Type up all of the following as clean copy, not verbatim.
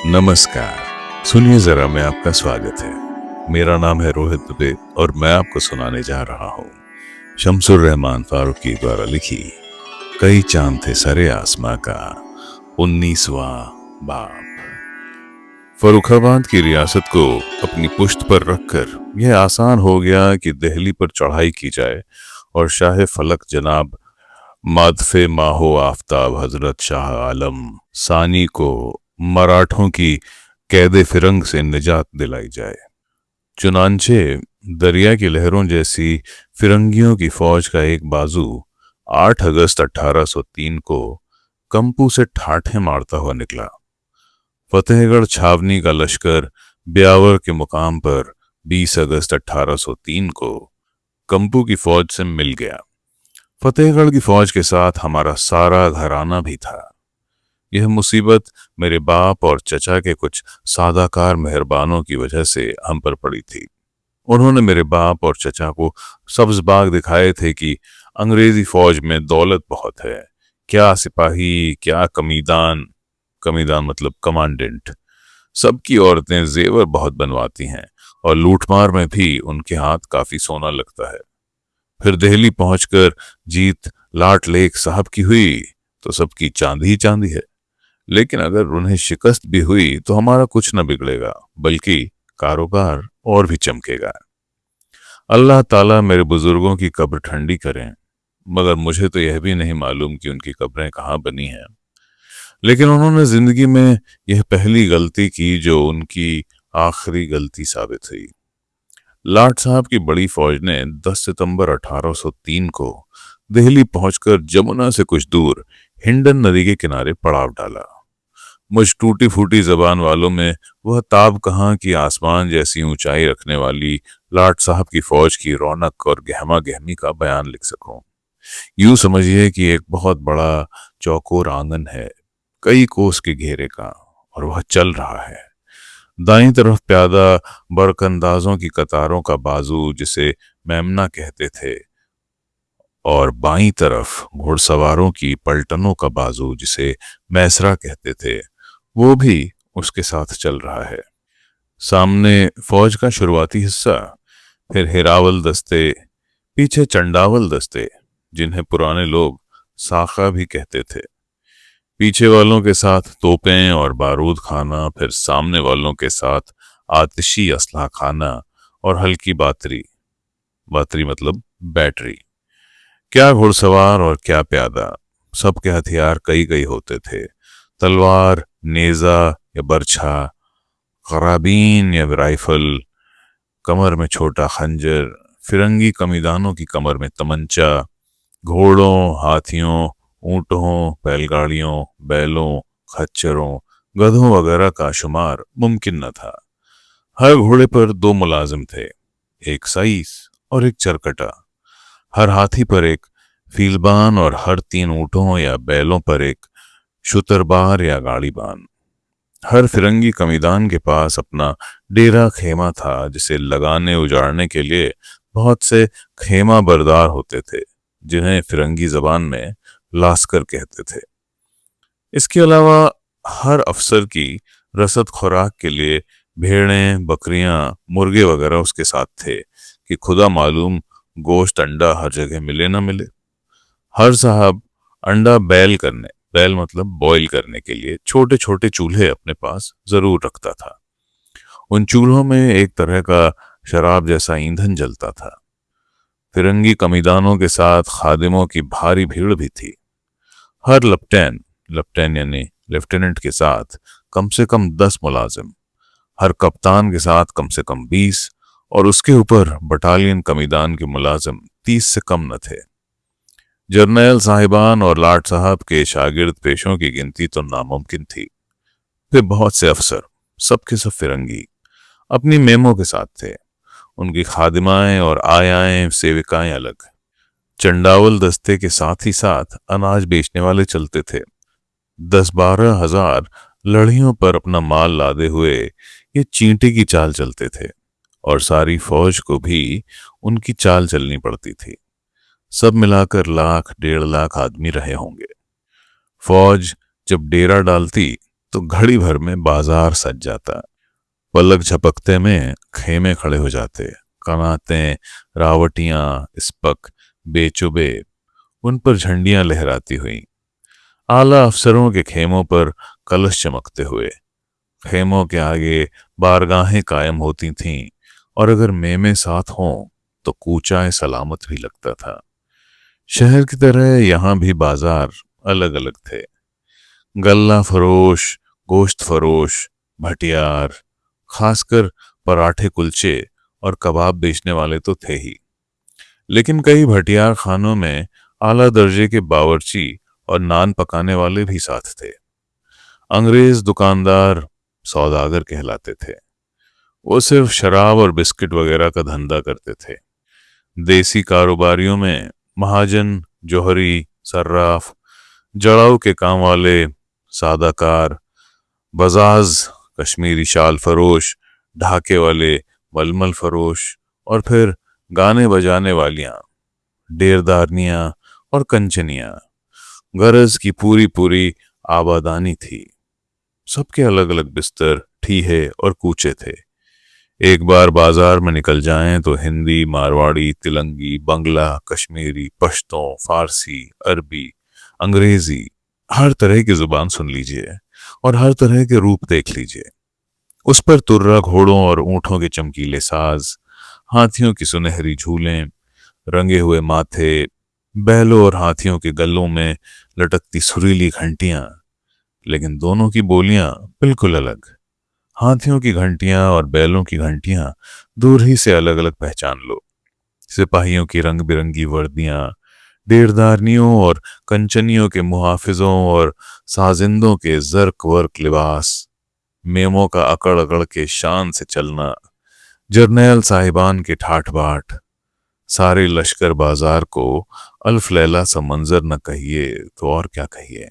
नमस्कार। सुनिए जरा, मैं आपका स्वागत है। मेरा नाम है रोहित दुबे और मैं आपको सुनाने जा रहा हूँ शमसुर रहमान फारूकी द्वारा लिखी कई चांद थे सरे आसमां का 19वां बाब। फर्रुखाबाद की रियासत को अपनी पुश्त पर रखकर यह आसान हो गया कि दिल्ली पर चढ़ाई की जाए और शाह फलक जनाब मादफे माहो आफ्ताब हजरत शाह आलम सानी को मराठों की कैदे फिरंग से निजात दिलाई जाए। चुनांचे दरिया की लहरों जैसी फिरंगियों की फौज का एक बाजू 8 अगस्त 1803 को कंपू से ठाठे मारता हुआ निकला। फतेहगढ़ छावनी का लश्कर ब्यावर के मुकाम पर 20 अगस्त 1803 को कंपू की फौज से मिल गया। फतेहगढ़ की फौज के साथ हमारा सारा घराना भी था। यह मुसीबत मेरे बाप और चचा के कुछ सादाकार मेहरबानों की वजह से हम पर पड़ी थी। उन्होंने मेरे बाप और चचा को सब्ज बाग दिखाए थे कि अंग्रेजी फौज में दौलत बहुत है, क्या सिपाही क्या कमीदान, कमीदान मतलब कमांडेंट, सबकी औरतें जेवर बहुत बनवाती हैं और लूटमार में भी उनके हाथ काफी सोना लगता है। फिर दिल्ली पहुंचकर जीत लाट लेक साहब की हुई तो सबकी चांदी ही चांदी है, लेकिन अगर उन्हें शिकस्त भी हुई तो हमारा कुछ न बिगड़ेगा, बल्कि कारोबार और भी चमकेगा। अल्लाह ताला मेरे बुजुर्गों की कब्र ठंडी करें, मगर मुझे तो यह भी नहीं मालूम कि उनकी कब्रें कहाँ बनी हैं। लेकिन उन्होंने जिंदगी में यह पहली गलती की जो उनकी आखिरी गलती साबित हुई। लाट साहब की बड़ी फौज ने 10 सितंबर 1803 को दिल्ली पहुंचकर जमुना से कुछ दूर हिंडन नदी के किनारे पड़ाव डाला। मुझ टूटी फूटी जबान वालों में वह ताब कहाँ की आसमान जैसी ऊंचाई रखने वाली लाट साहब की फौज की रौनक और गहमा गहमी का बयान लिख सकूं। यूं समझिए कि एक बहुत बड़ा चौकोर आंगन है, कई कोस के घेरे का, और वह चल रहा है। दाईं तरफ प्यादा बरकंदाजों की कतारों का बाजू जिसे मेमना कहते थे, और बाईं तरफ घुड़सवारों की पलटनों का बाजू जिसे मैसरा कहते थे, वो भी उसके साथ चल रहा है। सामने फौज का शुरुआती हिस्सा, फिर हिरावल दस्ते, पीछे चंडावल दस्ते जिन्हें पुराने लोग साखा भी कहते थे, पीछे वालों के साथ तोपें और बारूद खाना, फिर सामने वालों के साथ आतिशी असलहा खाना और हल्की बातरी, बातरी मतलब बैटरी। क्या घुड़सवार और क्या प्यादा, सबके हथियार कई कई होते थे। तलवार, नेजा या बरछा, कराबीन या राइफल, कमर में छोटा खंजर, फिरंगी कमीदानों की कमर में तमंचा, घोड़ों, हाथियों, ऊंटों, बैलगाड़ियों, बैलों, खच्चरों, गधों वगैरह का शुमार मुमकिन न था। हर घोड़े पर 2 मुलाजिम थे, एक साइस और एक चरकटा। हर हाथी पर एक फीलबान और हर 3 ऊंटों या बैलों पर एक शुतरबार या गाड़ीबान। हर फिरंगी कमीदान के पास अपना डेरा खेमा था जिसे लगाने उजाड़ने के लिए बहुत से खेमा बरदार होते थे, जिन्हें फिरंगी जबान में लास्कर कहते थे। इसके अलावा हर अफसर की रसद खुराक के लिए भेड़ें, बकरियां, मुर्गे वगैरह उसके साथ थे कि खुदा मालूम गोश्त अंडा हर जगह मिले ना मिले। हर साहब अंडा बैल मतलब बॉईल करने के लिए छोटे छोटे चूल्हे अपने पास जरूर रखता था। उन चूल्हों में एक तरह का शराब जैसा ईंधन जलता था। फिरंगी कमीदानों के साथ खादिमों की भारी भीड़ भी थी। हर लेफ्टेन यानी लेफ्टिनेंट के साथ कम से कम 10 मुलाजिम, हर कप्तान के साथ कम से कम 20, और उसके ऊपर बटालियन कमीदान के मुलाजिम 30 से कम न थे। जर्नैल साहिबान और लाट साहब के शागिर्द पेशों की गिनती तो नामुमकिन थी। फिर बहुत से अफसर, सबके सब फिरंगी, अपनी मेमों के साथ थे। उनकी खादिमाएं और आयाएं सेविकाएं अलग। चंडावल दस्ते के साथ ही साथ अनाज बेचने वाले चलते थे। 10-12 हजार लड़ियों पर अपना माल लादे हुए ये चींटे की चाल चलते थे, और सारी फौज को भी उनकी चाल चलनी पड़ती थी। सब मिलाकर 1-1.5 लाख आदमी रहे होंगे। फौज जब डेरा डालती तो घड़ी भर में बाजार सज जाता। पलक झपकते में खेमे खड़े हो जाते। कनातें, रावटियां, इस्पक, बेचुबे, उन पर झंडियां लहराती हुई। आला अफसरों के खेमों पर कलश चमकते हुए। खेमों के आगे बारगाहें कायम होती थीं, और अगर मेमे साथ हों तो कूचाए सलामत भी लगता था। शहर की तरह यहां भी बाजार अलग अलग थे। गल्ला फरोश, गोश्त फरोश, भटियार, खासकर पराठे, कुलचे और कबाब बेचने वाले तो थे ही, लेकिन कई भटियार खानों में आला दर्जे के बावर्ची और नान पकाने वाले भी साथ थे। अंग्रेज दुकानदार सौदागर कहलाते थे। वो सिर्फ शराब और बिस्किट वगैरह का धंधा करते थे। देसी कारोबारियों में महाजन, जौहरी, सर्राफ, जड़ाऊ के काम वाले, सादाकार, बजाज, कश्मीरी शाल फरोश, ढाके वाले, मलमल फरोश, और फिर गाने बजाने वालियां, डेरदारनियां और कंचनियां। गरज की पूरी पूरी आबादानी थी। सबके अलग अलग बिस्तर, ठीहे और कूचे थे। एक बार बाजार में निकल जाएं तो हिंदी, मारवाड़ी, तिलंगी, बंगला, कश्मीरी, पश्तो, फारसी, अरबी, अंग्रेजी, हर तरह की जुबान सुन लीजिए और हर तरह के रूप देख लीजिए। उस पर तुर्रा घोड़ों और ऊंटों के चमकीले साज, हाथियों की सुनहरी झूलें, रंगे हुए माथे, बैलों और हाथियों के गलों में लटकती सुरीली घंटियां, लेकिन दोनों की बोलियां बिल्कुल अलग। हाथियों की घंटियां और बैलों की घंटियां दूर ही से अलग अलग पहचान लो। सिपाहियों की रंग बिरंगी वर्दियां, डेरदारनियों और कंचनियों के मुहाफिजों और साजिंदों के जर्क वर्क लिबास, मेमों का अकड़ अकड़ के शान से चलना, जर्नैल साहिबान के ठाठ बाट, सारे लश्कर बाजार को अल्फ लैला सा मंजर न कहिए तो और क्या कहिए।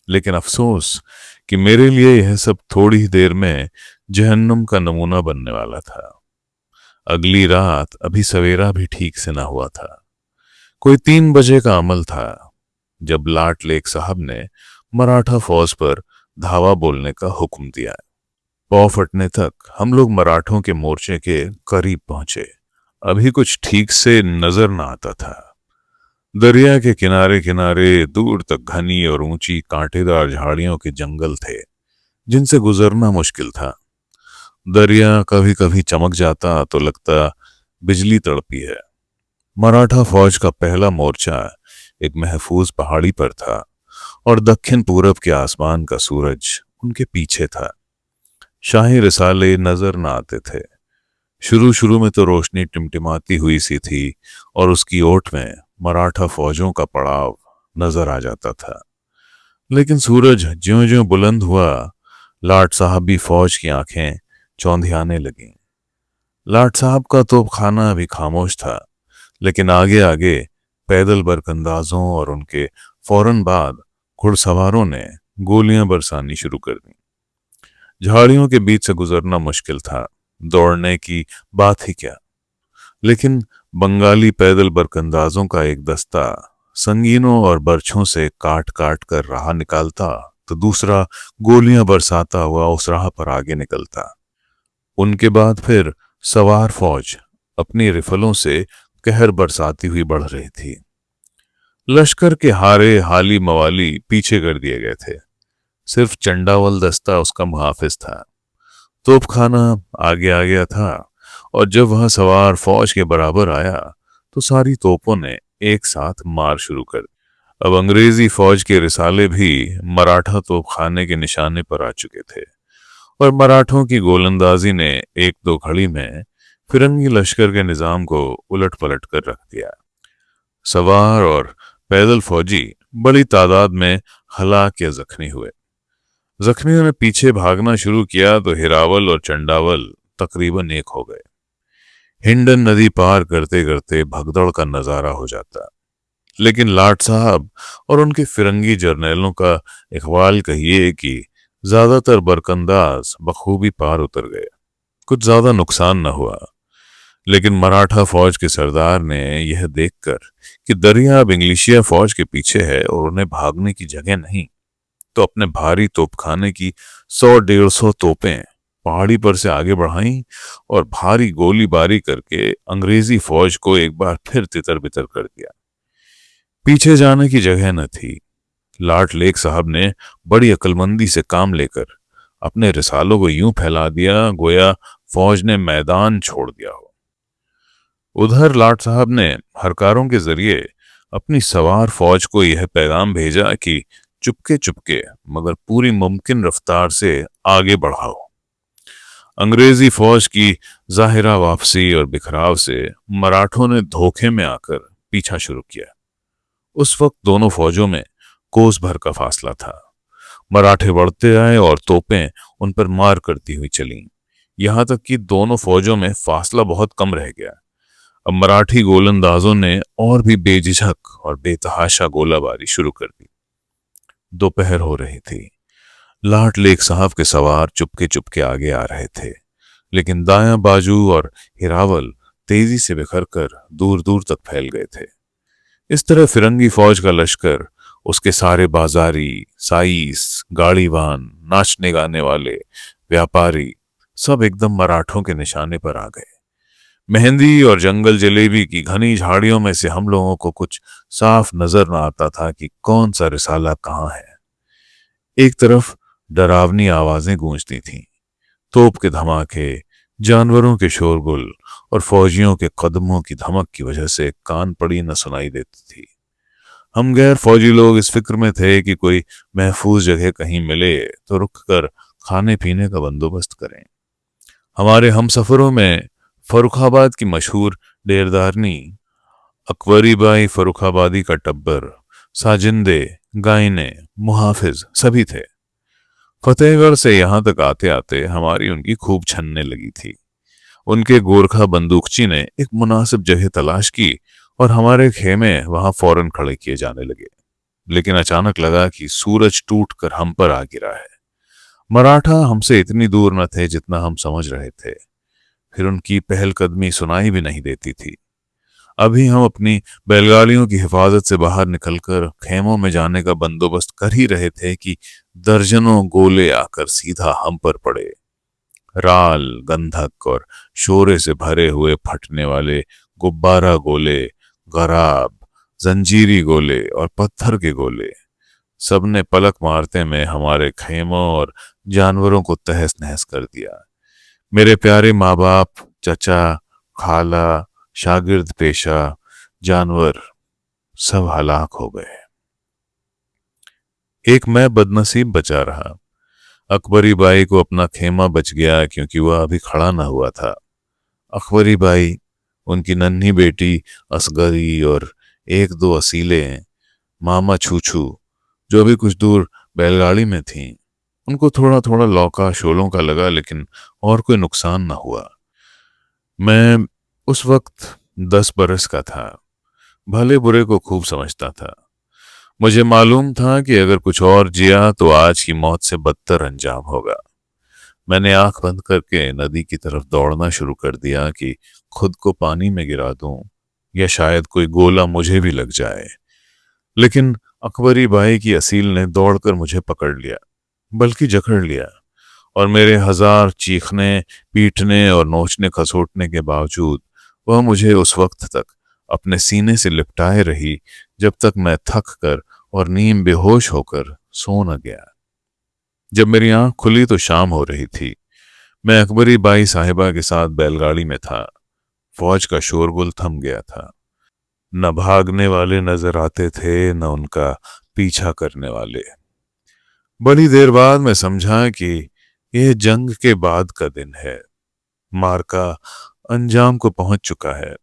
लेकिन अफसोस कि मेरे लिए यह सब थोड़ी ही देर में जहन्नुम का नमूना बनने वाला था। अगली रात अभी सवेरा भी ठीक से ना हुआ था। कोई 3 बजे का अमल था जब लाट लेक साहब ने मराठा फौज पर धावा बोलने का हुक्म दिया। पौ फटने तक हम लोग मराठों के मोर्चे के करीब पहुंचे। अभी कुछ ठीक से नजर ना आता था। दरिया के किनारे किनारे दूर तक घनी और ऊंची कांटेदार झाड़ियों के जंगल थे, जिनसे गुजरना मुश्किल था। दरिया कभी कभी चमक जाता तो लगता बिजली तड़पी है। मराठा फौज का पहला मोर्चा एक महफूज पहाड़ी पर था और दक्षिण पूरब के आसमान का सूरज उनके पीछे था। शाही रिसाले नजर न आते थे। शुरू शुरू में तो रोशनी टिमटिमाती हुई सी थी और उसकी ओट में मराठा फौजों का पड़ाव नजर आ जाता था। लेकिन सूरज ज्यों ज्यों बुलंद हुआ, लाट साहबी फौज की आंखें चौंधियाने लगीं। लाट साहब का तोपखाना अभी खामोश था, लेकिन आगे आगे पैदल बरकंदाजों और उनके फौरन बाद घुड़सवारों ने गोलियां बरसानी शुरू कर दी। झाड़ियों के बीच से गुजरना मुश्किल था, दौड़ने की बात ही क्या। लेकिन बंगाली पैदल बरकंदाजों का एक दस्ता संगीनों और बर्छों से काट काट कर राह निकालता तो दूसरा गोलियां बरसाता हुआ उस राह पर आगे निकलता। उनके बाद फिर सवार फौज अपनी रिफलों से कहर बरसाती हुई बढ़ रही थी। लश्कर के हारे हाली मवाली पीछे कर दिए गए थे। सिर्फ चंडावल दस्ता उसका मुहाफिज था। तोपखाना आगे आ गया था और जब वह सवार फौज के बराबर आया तो सारी तोपों ने एक साथ मार शुरू कर दी। अब अंग्रेजी फौज के रिसाले भी मराठा तोपखाने के निशाने पर आ चुके थे और मराठों की गोलंदाजी ने एक दो घड़ी में फिरंगी लश्कर के निजाम को उलट पलट कर रख दिया। सवार और पैदल फौजी बड़ी तादाद में हलाक या जख्मी हुए। जख्मियों ने पीछे भागना शुरू किया तो हिरावल और चंडावल तकरीबन एक हो गए। हिंडन नदी पार करते करते भगदड़ का नजारा हो जाता। लेकिन लाट साहब और उनके फिरंगी जर्नैलों का इकबाल कहिए कि ज्यादातर बरकंदाज बखूबी पार उतर गए। कुछ ज्यादा नुकसान न हुआ। लेकिन मराठा फौज के सरदार ने यह देखकर कि दरिया अब इंग्लिशिया फौज के पीछे है और उन्हें भागने की जगह नहीं, तो अपने भारी तोपखाने की 100-150 तोपें पहाड़ी पर से आगे बढ़ाईं और भारी गोलीबारी करके अंग्रेजी फौज को एक बार फिर तितर बितर कर दिया। पीछे जाने की जगह न थी। लाट लेक साहब ने बड़ी अक्लमंदी से काम लेकर अपने रिसालों को यूं फैला दिया गोया फौज ने मैदान छोड़ दिया हो। उधर लाट साहब ने हरकारों के जरिए अपनी सवार फौज को यह पैगाम भेजा कि चुपके चुपके मगर पूरी मुमकिन रफ्तार से आगे बढ़ाओ। अंग्रेजी फौज की जाहिरा वापसी और बिखराव से मराठों ने धोखे में आकर पीछा शुरू किया। उस वक्त दोनों फौजों में कोस भर का फासला था। मराठे बढ़ते आए और तोपें उन पर मार करती हुई चलीं। यहां तक कि दोनों फौजों में फासला बहुत कम रह गया। अब मराठी गोलंदाजों ने और भी बेझिझक और बेतहाशा गोलाबारी शुरू कर दी। दोपहर हो रही थी। लाट लेक साहब के सवार चुपके चुपके आगे आ रहे थे, लेकिन दायां बाजू और हिरावल तेजी से बिखर कर दूर दूर तक फैल गए थे। इस तरह फिरंगी फौज का लश्कर, उसके सारे बाजारी, साइस, गाड़ीवान, नाचने गाने वाले, व्यापारी सब एकदम मराठों के निशाने पर आ गए। मेहंदी और जंगल जलेबी की घनी झाड़ियों में से हम लोगों को कुछ साफ नजर न आता था कि कौन सा रिसाला कहाँ है। एक तरफ डरावनी आवाजें गूंजती थीं, तोप के धमाके, जानवरों के शोरगुल और फौजियों के कदमों की धमक की वजह से कान पड़ी न सुनाई देती थी। हम गैर फौजी लोग इस फिक्र में थे कि कोई महफूज जगह कहीं मिले तो रुक कर खाने पीने का बंदोबस्त करें। हमारे हमसफरों में फरुखाबाद की मशहूर डेरदारनी अकबरी बाई फरुखाबादी का टब्बर, साजिंदे, गायने, मुहाफिज सभी थे। फतेहगढ़ से यहां तक आते आते हमारी उनकी खूब छनने लगी थी। उनके गोरखा बंदूकची ने एक मुनासिब जगह तलाश की और हमारे खेमे वहां फौरन खड़े किए जाने लगे। लेकिन अचानक लगा कि सूरज टूट कर हम पर आ गिरा है। मराठा हमसे इतनी दूर न थे जितना हम समझ रहे थे। फिर उनकी पहलकदमी सुनाई भी नहीं देती थी। अभी हम अपनी बैलगाड़ियों की हिफाजत से बाहर निकलकर खेमों में जाने का बंदोबस्त कर ही रहे थे कि दर्जनों गोले आकर सीधा हम पर पड़े। राल, गंधक और शोरे से भरे हुए फटने वाले गुब्बारा गोले, गराब, जंजीरी गोले और पत्थर के गोले सबने पलक मारते में हमारे खेमों और जानवरों को तहस नहस कर दिया। मेरे प्यारे माँ बाप, चचा, खाला, शागिर्द पेशा, जानवर सब हलाक हो गए। एक मैं बदनसीब बचा रहा। अकबरी बाई को अपना खेमा बच गया क्योंकि वह अभी खड़ा न हुआ था। अकबरी बाई, उनकी नन्ही बेटी असगरी और एक दो असीलें, मामा छूछू जो अभी कुछ दूर बैलगाड़ी में थीं, उनको थोड़ा थोड़ा लौका शोलों का लगा, लेकिन और कोई नुकसान न हुआ। मैं उस वक्त 10 बरस का था। भले बुरे को खूब समझता था। मुझे मालूम था कि अगर कुछ और जिया तो आज की मौत से बदतर अंजाम होगा। मैंने आंख बंद करके नदी की तरफ दौड़ना शुरू कर दिया कि खुद को पानी में गिरा दूं या शायद कोई गोला मुझे भी लग जाए। लेकिन अकबरी बाई की असील ने दौड़कर मुझे पकड़ लिया, बल्कि जकड़ लिया, और मेरे 1000 चीखने, पीटने और नोचने खसोटने के बावजूद वह मुझे उस वक्त तक अपने सीने से लिपटाए रही जब तक मैं थक कर और नीम बेहोश होकर सो न गया। जब मेरी आंख खुली तो शाम हो रही थी। मैं अकबरी बाई साहिबा के साथ बैलगाड़ी में था। फौज का शोरगुल थम गया था। न भागने वाले नजर आते थे, न उनका पीछा करने वाले। बड़ी देर बाद मैं समझा कि यह जंग के बाद का दिन है। मार्का अंजाम को पहुंच चुका है।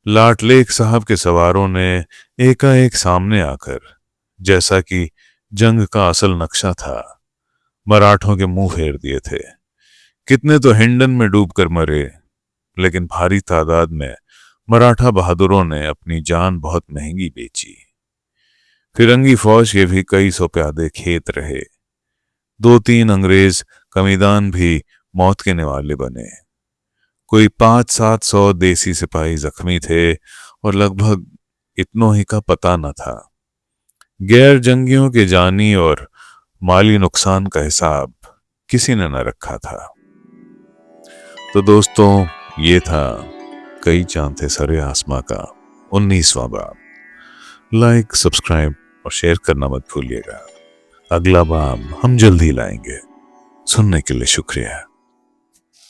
लाट लेक साहब के सवारों ने एकाएक सामने आकर, जैसा कि जंग का असल नक्शा था, मराठों के मुंह फेर दिए थे। कितने तो हिंडन में डूबकर मरे, लेकिन भारी तादाद में मराठा बहादुरों ने अपनी जान बहुत महंगी बेची। फिरंगी फौज के भी कई सौ प्यादे खेत रहे। 2-3 अंग्रेज कमीदान भी मौत के निवाले बने। कोई 500-700 देसी सिपाही जख्मी थे और लगभग इतनों ही का पता न था। गैर जंगियों के जानी और माली नुकसान का हिसाब किसी ने न रखा था। तो दोस्तों, ये था कई चांद थे सरे आसमां का 19वां बाब। लाइक, सब्सक्राइब और शेयर करना मत भूलिएगा। अगला बाब हम जल्द ही लाएंगे। सुनने के लिए शुक्रिया।